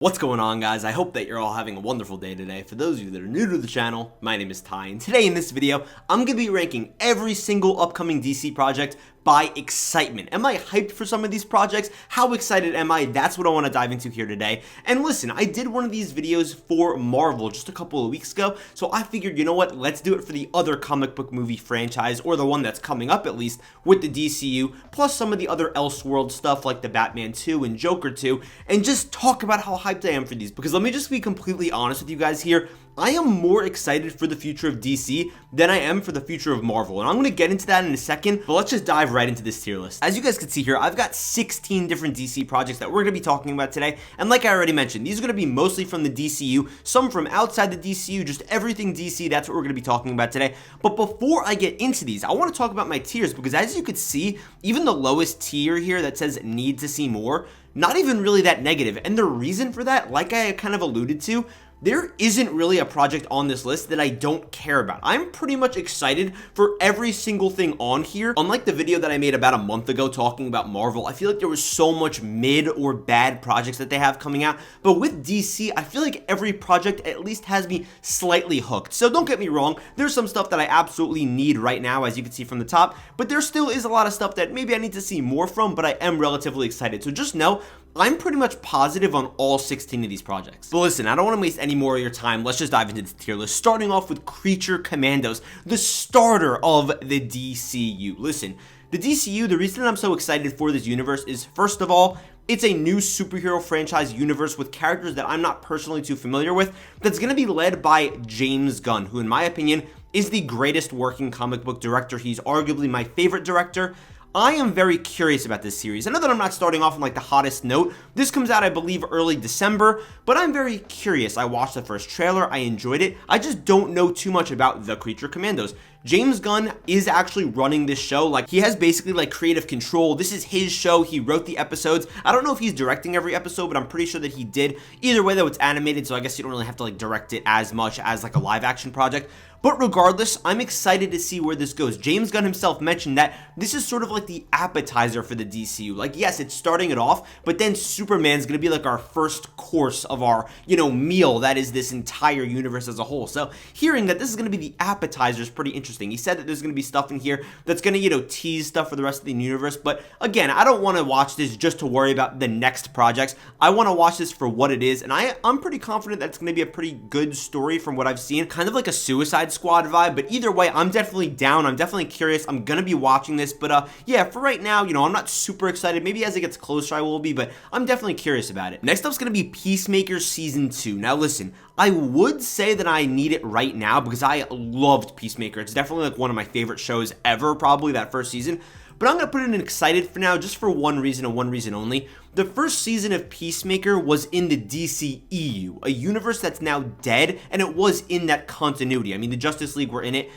What's going on, guys? I hope that you're all having a wonderful day today. For those of you that are new to the channel, my name is Ty, and today in this video, I'm going to be ranking every single upcoming DC project by excitement. Am I hyped for some of these projects? How excited am I? That's what I want to dive into here today. And listen, I did one of these videos for Marvel just a couple of weeks ago, so I figured, you know what, let's do it for the other comic book movie franchise, or the one that's coming up at least, with the DCU, plus some of the other Elseworld stuff like the Batman 2 and Joker 2, and just talk about how hyped I am for these. Because let me just be completely honest with you guys here, I am more excited for the future of DC than I am for the future of Marvel, and I'm going to get into that in a second, but let's just dive right into this tier list. As you guys can see here, I've got 16 different DC projects that we're going to be talking about today, and like I already mentioned, these are going to be mostly from the DCU, some from outside the DCU, just everything DC, that's what we're going to be talking about today. But before I get into these, I want to talk about my tiers, because as you can see, even the lowest tier here that says need to see more, not even really that negative, and the reason for that, like I kind of alluded to, there isn't really a project on this list that I don't care about. I'm pretty much excited for every single thing on here. Unlike the video that I made about a month ago talking about Marvel, I feel like there was so much mid or bad projects that they have coming out. But with DC, I feel like every project at least has me slightly hooked. So don't get me wrong, there's some stuff that I absolutely need right now, as you can see from the top, but there still is a lot of stuff that maybe I need to see more from, but I am relatively excited. So just know, I'm pretty much positive on all 16 of these projects. But listen, I don't want to waste any more of your time. Let's just dive into the tier list, starting off with Creature Commandos, the starter of the DCU. Listen, the DCU, the reason I'm so excited for this universe is, first of all, it's a new superhero franchise universe with characters that I'm not personally too familiar with, that's going to be led by James Gunn, who in my opinion is the greatest working comic book director. He's arguably my favorite director. I am very curious about this series. I know that I'm not starting off on like the hottest note. This comes out, I believe, early December, but I'm very curious. I watched the first trailer. I enjoyed it. I just don't know too much about the Creature Commandos. James Gunn is actually running this show. Like, he has basically like creative control. This is his show. He wrote the episodes. I don't know if he's directing every episode, but I'm pretty sure that he did. Either way though, it's animated, so I guess you don't really have to like direct it as much as like a live action project. But regardless, I'm excited to see where this goes. James Gunn himself mentioned that this is sort of like the appetizer for the DCU. Like, yes, it's starting it off, but then Superman's going to be like our first course of our, meal that is this entire universe as a whole. So hearing that this is going to be the appetizer is pretty interesting. He said that there's going to be stuff in here that's going to, tease stuff for the rest of the universe. But again, I don't want to watch this just to worry about the next projects. I want to watch this for what it is, and I'm pretty confident that it's going to be a pretty good story from what I've seen. Kind of like a Suicide Squad vibe, but either way, I'm definitely down. I'm definitely curious. I'm gonna be watching this, but yeah, for right now, I'm not super excited. Maybe as it gets closer I will be, but I'm definitely curious about it. Next up is gonna be Peacemaker Season 2. Now listen, I would say that I need it right now because I loved Peacemaker. It's definitely like one of my favorite shows ever, probably that first season. But I'm going to put it in excited for now, just for one reason and one reason only. The first season of Peacemaker was in the DCEU, a universe that's now dead, and it was in that continuity. I mean, the Justice League were in it.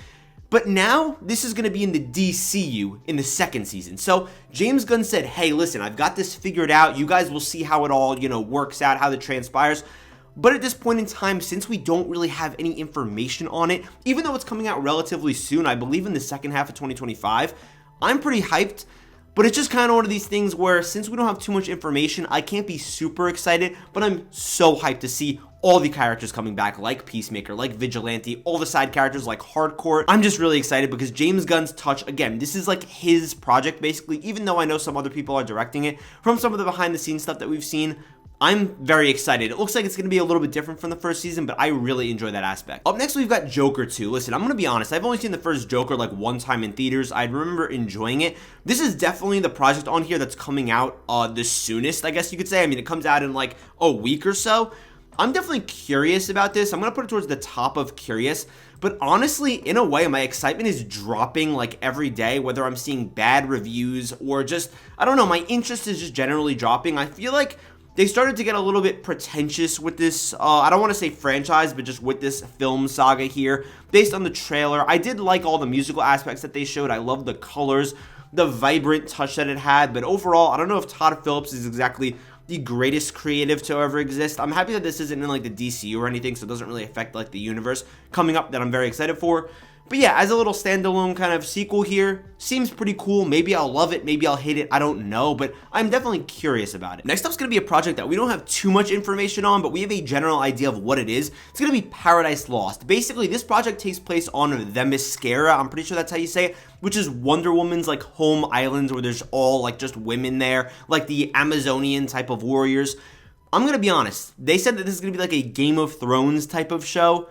But now, this is going to be in the DCU in the second season. So, James Gunn said, hey, listen, I've got this figured out. You guys will see how it all, works out, how it transpires. But at this point in time, since we don't really have any information on it, even though it's coming out relatively soon, I believe in the second half of 2025, I'm pretty hyped, but it's just kind of one of these things where since we don't have too much information, I can't be super excited, but I'm so hyped to see all the characters coming back, like Peacemaker, like Vigilante, all the side characters like Hardcore. I'm just really excited because James Gunn's touch, again, this is like his project basically, even though I know some other people are directing it. From some of the behind the scenes stuff that we've seen, I'm very excited. It looks like it's going to be a little bit different from the first season, but I really enjoy that aspect. Up next, we've got Joker 2. Listen, I'm going to be honest. I've only seen the first Joker like one time in theaters. I remember enjoying it. This is definitely the project on here that's coming out the soonest, I guess you could say. I mean, it comes out in like a week or so. I'm definitely curious about this. I'm going to put it towards the top of curious. But honestly, in a way, my excitement is dropping like every day, whether I'm seeing bad reviews or just, I don't know, my interest is just generally dropping. I feel like they started to get a little bit pretentious with this, I don't want to say franchise, but just with this film saga here. Based on the trailer, I did like all the musical aspects that they showed. I love the colors, the vibrant touch that it had. But overall, I don't know if Todd Phillips is exactly the greatest creative to ever exist. I'm happy that this isn't in like the DCU or anything, so it doesn't really affect like the universe coming up that I'm very excited for. But yeah, as a little standalone kind of sequel here, seems pretty cool. Maybe I'll love it, maybe I'll hate it, I don't know, but I'm definitely curious about it. Next up is going to be a project that we don't have too much information on, but we have a general idea of what it is. It's going to be Paradise Lost. Basically, this project takes place on Themyscira, I'm pretty sure that's how you say it, which is Wonder Woman's like home island where there's all like just women there, like the Amazonian type of warriors. I'm going to be honest, they said that this is going to be like a Game of Thrones type of show.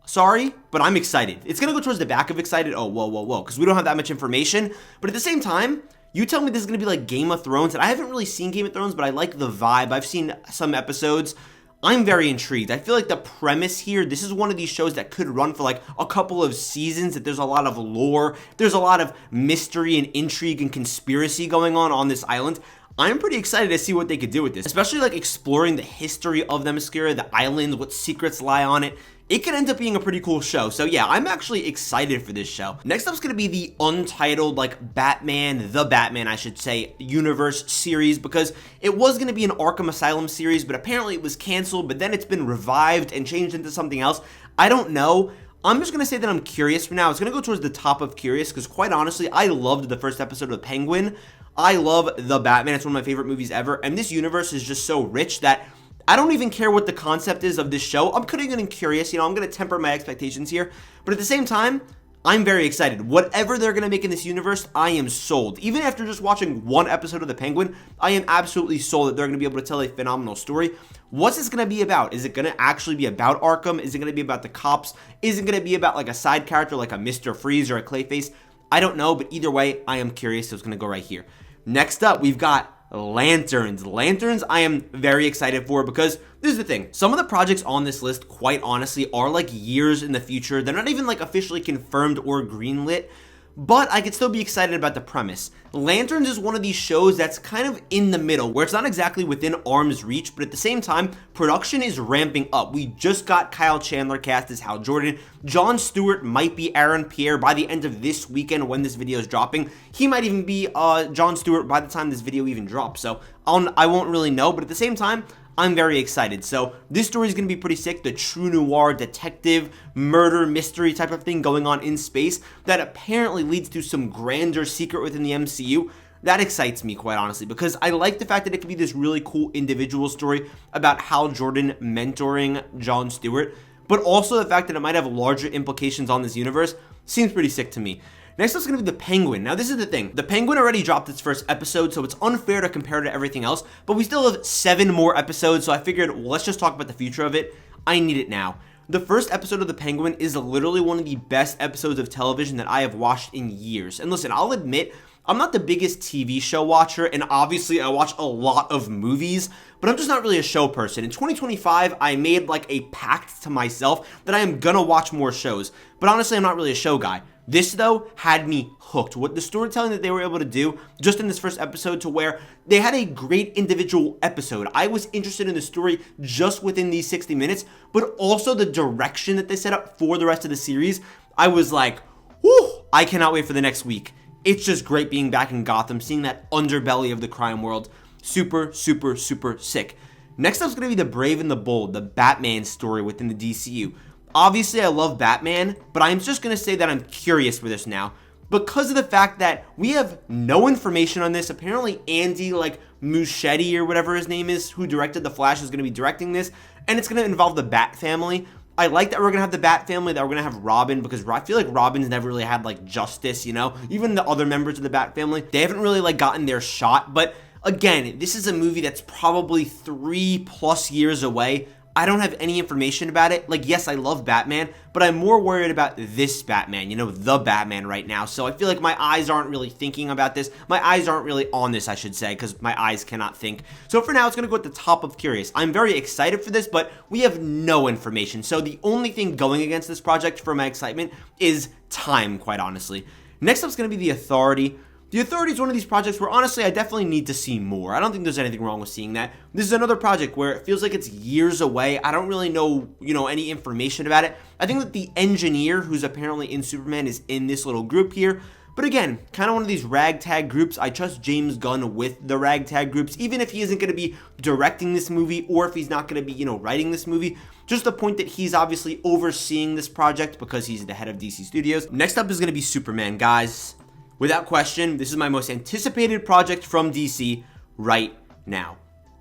Sorry, but I'm excited. It's going to go towards the back of excited. Oh, whoa, because we don't have that much information. But at the same time, you tell me this is going to be like Game of Thrones, and I haven't really seen Game of Thrones, but I like the vibe. I've seen some episodes. I'm very intrigued. I feel like the premise here, this is one of these shows that could run for like a couple of seasons, that there's a lot of lore, there's a lot of mystery and intrigue and conspiracy going on this island. I'm pretty excited to see what they could do with this, especially like exploring the history of Themyscira, the island, what secrets lie on it. It could end up being a pretty cool show. So yeah, I'm actually excited for this show. Next up is going to be the Untitled, like the Batman, I should say, universe series, because it was going to be an Arkham Asylum series, but apparently it was canceled, but then it's been revived and changed into something else. I don't know. I'm just going to say that I'm curious for now. It's going to go towards the top of curious, because quite honestly, I loved the first episode of Penguin. I love The Batman. It's one of my favorite movies ever, and this universe is just so rich that I don't even care what the concept is of this show. I'm getting curious, I'm going to temper my expectations here, but at the same time, I'm very excited. Whatever they're going to make in this universe, I am sold. Even after just watching one episode of The Penguin, I am absolutely sold that they're going to be able to tell a phenomenal story. What's this going to be about? Is it going to actually be about Arkham? Is it going to be about the cops? Is it going to be about like a side character like a Mr. Freeze or a Clayface? I don't know, but either way, I am curious, so it's going to go right here. Next up, we've got Lanterns. Lanterns I am very excited for, because this is the thing. Some of the projects on this list, quite honestly, are like years in the future. They're not even like officially confirmed or greenlit, but I could still be excited about the premise. Lanterns is one of these shows that's kind of in the middle, where it's not exactly within arm's reach, but at the same time, production is ramping up. We just got Kyle Chandler cast as Hal Jordan. Jon Stewart might be Aaron Pierre by the end of this weekend when this video is dropping. He might even be Jon Stewart by the time this video even drops, so I won't really know, but at the same time, I'm very excited. So this story is going to be pretty sick. The true noir detective murder mystery type of thing going on in space that apparently leads to some grander secret within the MCU. That excites me, quite honestly, because I like the fact that it could be this really cool individual story about Hal Jordan mentoring Jon Stewart, but also the fact that it might have larger implications on this universe seems pretty sick to me. Next up is going to be The Penguin. Now, this is the thing. The Penguin already dropped its first episode, so it's unfair to compare to everything else, but we still have 7 more episodes, so I figured, well, let's just talk about the future of it. I need it now. The first episode of The Penguin is literally one of the best episodes of television that I have watched in years. And listen, I'll admit, I'm not the biggest TV show watcher, and obviously I watch a lot of movies, but I'm just not really a show person. In 2025, I made like a pact to myself that I am gonna watch more shows, but honestly, I'm not really a show guy. This, though, had me hooked. What the storytelling that they were able to do just in this first episode, to where they had a great individual episode. I was interested in the story just within these 60 minutes, but also the direction that they set up for the rest of the series. I was like, whew, I cannot wait for the next week. It's just great being back in Gotham, seeing that underbelly of the crime world. Super, super, super sick. Next up is going to be The Brave and the Bold, the Batman story within the DCU. Obviously, I love Batman, but I'm just going to say that I'm curious for this now, because of the fact that we have no information on this. Apparently, Andy, Muschietti or whatever his name is, who directed The Flash, is going to be directing this, and it's going to involve the Bat family. I like that we're going to have the Bat family, that we're going to have Robin, because I feel like Robin's never really had, justice, Even the other members of the Bat family, they haven't really, gotten their shot, but again, this is a movie that's probably 3+ years away. I don't have any information about it. Yes, I love Batman, but I'm more worried about this Batman, the Batman right now. So I feel like my eyes aren't really thinking about this. My eyes aren't really on this, I should say, because my eyes cannot think. So for now, it's going to go at the top of curious. I'm very excited for this, but we have no information. So the only thing going against this project for my excitement is time, quite honestly. Next up is going to be The Authority. The Authority is one of these projects where, honestly, I definitely need to see more. I don't think there's anything wrong with seeing that. This is another project where it feels like it's years away. I don't really know, any information about it. I think that the engineer, who's apparently in Superman, is in this little group here. But again, kind of one of these ragtag groups. I trust James Gunn with the ragtag groups, even if he isn't going to be directing this movie or if he's not going to be, writing this movie. Just the point that he's obviously overseeing this project because he's the head of DC Studios. Next up is going to be Superman, guys. Without question, this is my most anticipated project from DC right now.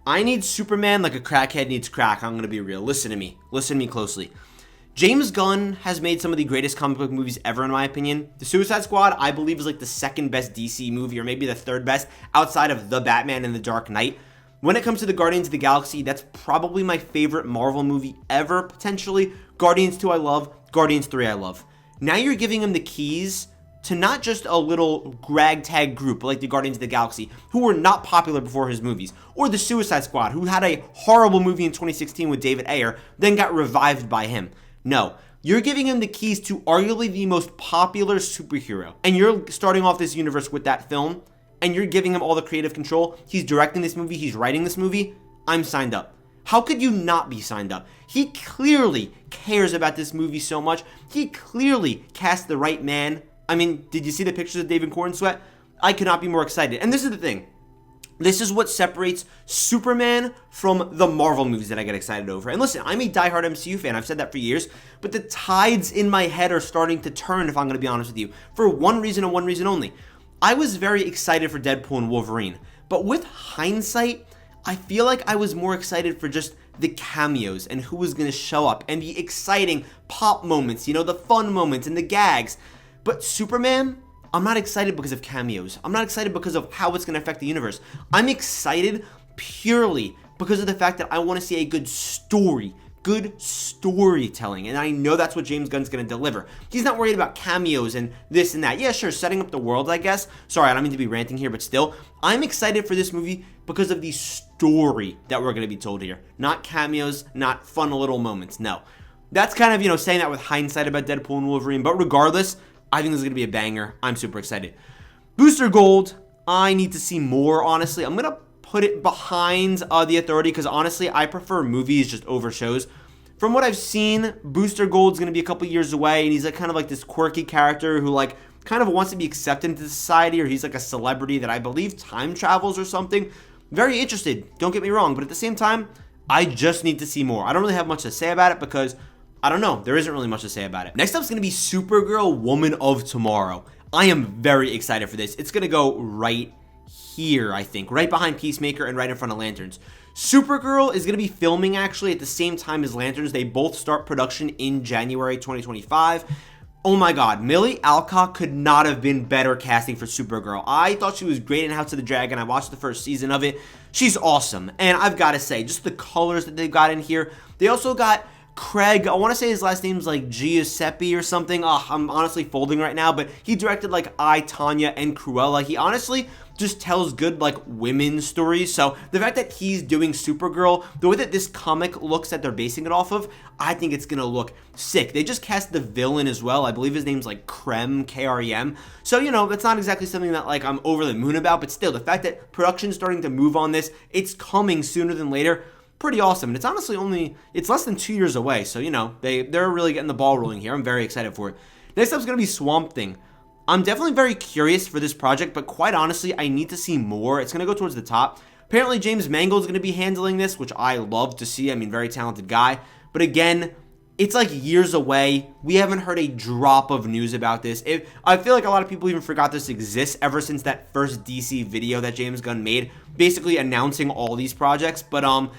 I need Superman like a crackhead needs crack. I'm going to be real. Listen to me. Listen to me closely. James Gunn has made some of the greatest comic book movies ever, in my opinion. The Suicide Squad, I believe, is like the second best DC movie, or maybe the third best, outside of The Batman and The Dark Knight. When it comes to the Guardians of the Galaxy, that's probably my favorite Marvel movie ever, potentially. Guardians 2 I love, Guardians 3 I love. Now you're giving him the keys to not just a little ragtag group like the Guardians of the Galaxy, who were not popular before his movies, or the Suicide Squad, who had a horrible movie in 2016 with David Ayer, then got revived by him. No, you're giving him the keys to arguably the most popular superhero, and you're starting off this universe with that film, and you're giving him all the creative control. He's directing this movie, he's writing this movie. I'm signed up. How could you not be signed up? He clearly cares about this movie so much. He clearly cast the right man. I mean, did you see the pictures of David Cornsweet? I could not be more excited. And this is the thing. This is what separates Superman from the Marvel movies that I get excited over. And listen, I'm a diehard MCU fan. I've said that for years. But the tides in my head are starting to turn, if I'm going to be honest with you, for one reason and one reason only. I was very excited for Deadpool and Wolverine. But with hindsight, I feel like I was more excited for just the cameos and who was going to show up and the exciting pop moments, the fun moments and the gags. But Superman, I'm not excited because of cameos. I'm not excited because of how it's going to affect the universe. I'm excited purely because of the fact that I want to see a good story, good storytelling. And I know that's what James Gunn's going to deliver. He's not worried about cameos and this and that. Yeah, sure, setting up the world, I guess. Sorry, I don't mean to be ranting here, but still, I'm excited for this movie because of the story that we're going to be told here. Not cameos, not fun little moments. No. That's kind of, saying that with hindsight about Deadpool and Wolverine. But regardless, I think this is going to be a banger. I'm super excited. Booster Gold, I need to see more, honestly. I'm going to put it behind The Authority because, honestly, I prefer movies just over shows. From what I've seen, Booster Gold's going to be a couple years away, and he's kind of like this quirky character who, kind of wants to be accepted into society, or he's like a celebrity that I believe time travels or something. Very interested, don't get me wrong, but at the same time, I just need to see more. I don't really have much to say about it because I don't know. There isn't really much to say about it. Next up is going to be Supergirl, Woman of Tomorrow. I am very excited for this. It's going to go right here, I think. Right behind Peacemaker and right in front of Lanterns. Supergirl is going to be filming, actually, at the same time as Lanterns. They both start production in January 2025. Oh my god, Millie Alcock could not have been better casting for Supergirl. I thought she was great in House of the Dragon. I watched the first season of it. She's awesome. And I've got to say, just the colors that they've got in here. They also got Craig, I want to say his last name's Giuseppe or something. I'm honestly folding right now, but he directed I, Tanya, and Cruella. He honestly just tells good women's stories. So the fact that he's doing Supergirl, the way that this comic looks that they're basing it off of, I think it's gonna look sick. They just cast the villain as well. I believe his name's Krem, K-R-E-M. So that's not exactly something that I'm over the moon about, but still, the fact that production's starting to move on this, it's coming sooner than later. Pretty awesome. And it's honestly it's less than 2 years away. So, they're really getting the ball rolling here. I'm very excited for it. Next up is going to be Swamp Thing. I'm definitely very curious for this project, but quite honestly, I need to see more. It's going to go towards the top. Apparently, James Mangold's going to be handling this, which I love to see. I mean, very talented guy. But again, it's years away. We haven't heard a drop of news about this. I feel like a lot of people even forgot this exists ever since that first DC video that James Gunn made, basically announcing all these projects. But,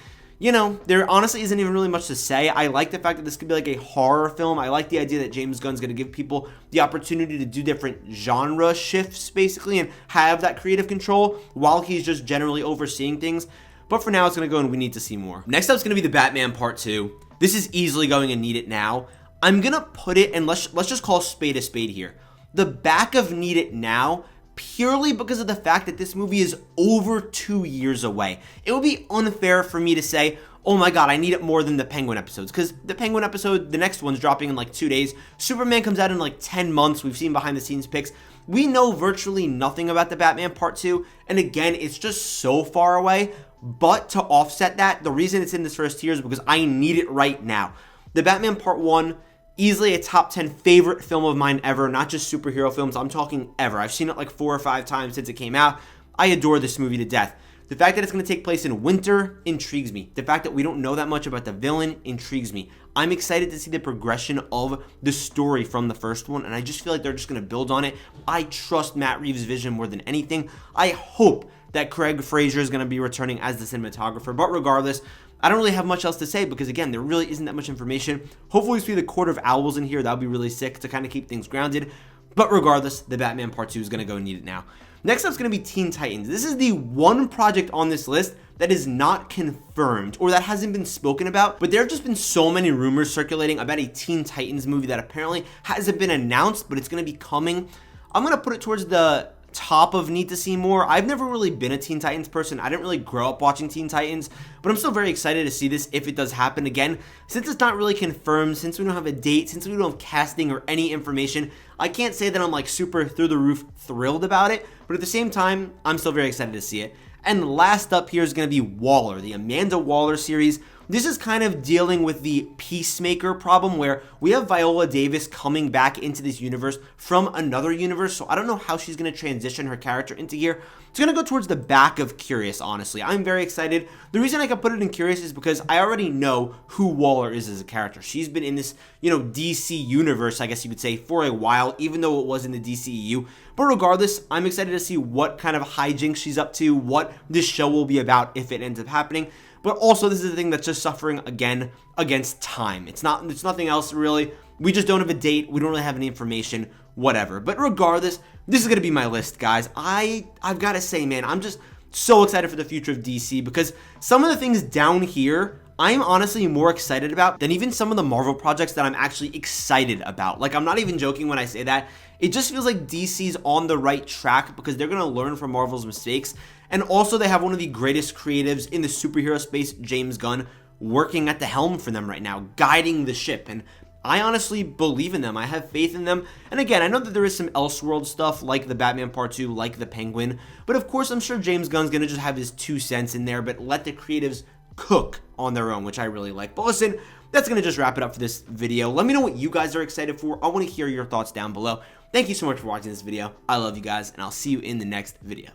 there honestly isn't even really much to say. I like the fact that this could be a horror film. I like the idea that James Gunn's going to give people the opportunity to do different genre shifts, basically, and have that creative control while he's just generally overseeing things. But for now, it's going to go and we need to see more. Next up is going to be the Batman Part 2. This is easily going and Need It Now. I'm going to put it, and let's just call spade a spade here. The back of Need It Now, purely because of the fact that this movie is over 2 years away. It would be unfair for me to say, oh my god, I need it more than the Penguin episodes, because the Penguin episode, the next one's dropping in 2 days. Superman comes out in 10 months. We've seen behind the scenes pics. We know virtually nothing about the Batman Part 2, and again, it's just so far away. But to offset that, the reason it's in this first tier is because I need it right now. The Batman Part 1, Easily a top 10 favorite film of mine ever, not just superhero films, I'm talking ever. I've seen it like 4 or 5 times since it came out. I adore this movie to death. The fact that it's going to take place in winter intrigues me. The fact that we don't know that much about the villain intrigues me. I'm excited to see the progression of the story from the first one, and I just feel like they're just going to build on it. I trust Matt Reeves' vision more than anything. I hope that Craig Fraser is going to be returning as the cinematographer, but regardless, I don't really have much else to say because, again, there really isn't that much information. Hopefully we see the Court of Owls in here. That would be really sick to kind of keep things grounded. But regardless, the Batman Part 2 is going to go need it now. Next up is going to be Teen Titans. This is the one project on this list that is not confirmed or that hasn't been spoken about, but there have just been so many rumors circulating about a Teen Titans movie that apparently hasn't been announced, but it's going to be coming. I'm going to put it towards the top of need to see more. I've never really been a Teen Titans person. I didn't really grow up watching Teen Titans, but I'm still very excited to see this if it does happen again. Since it's not really confirmed, since we don't have a date, since we don't have casting or any information, I can't say that I'm like super through the roof thrilled about it, but at the same time, I'm still very excited to see it. And last up here is going to be Waller, the Amanda Waller series. This is kind of dealing with the Peacemaker problem where we have Viola Davis coming back into this universe from another universe, so I don't know how she's going to transition her character into here. It's going to go towards the back of Curious, honestly. I'm very excited. The reason I can put it in Curious is because I already know who Waller is as a character. She's been in this, DC universe, I guess you could say, for a while, even though it was in the DCEU. But regardless, I'm excited to see what kind of hijinks she's up to, what this show will be about if it ends up happening. But also, this is a thing that's just suffering again against time. It's nothing else really. We just don't have a date. We don't really have any information, whatever. But regardless, this is going to be my list, guys. I've got to say, man, I'm just so excited for the future of DC because some of the things down here I'm honestly more excited about than even some of the Marvel projects that I'm actually excited about. Like, I'm not even joking when I say that. It just feels like DC's on the right track because they're going to learn from Marvel's mistakes. And also, they have one of the greatest creatives in the superhero space, James Gunn, working at the helm for them right now, guiding the ship. And I honestly believe in them. I have faith in them. And again, I know that there is some Elseworld stuff like the Batman Part 2, like the Penguin. But of course, I'm sure James Gunn's going to just have his 2 cents in there, but let the creatives cook on their own, which I really like. But listen, that's going to just wrap it up for this video. Let me know what you guys are excited for. I want to hear your thoughts down below. Thank you so much for watching this video. I love you guys, and I'll see you in the next video.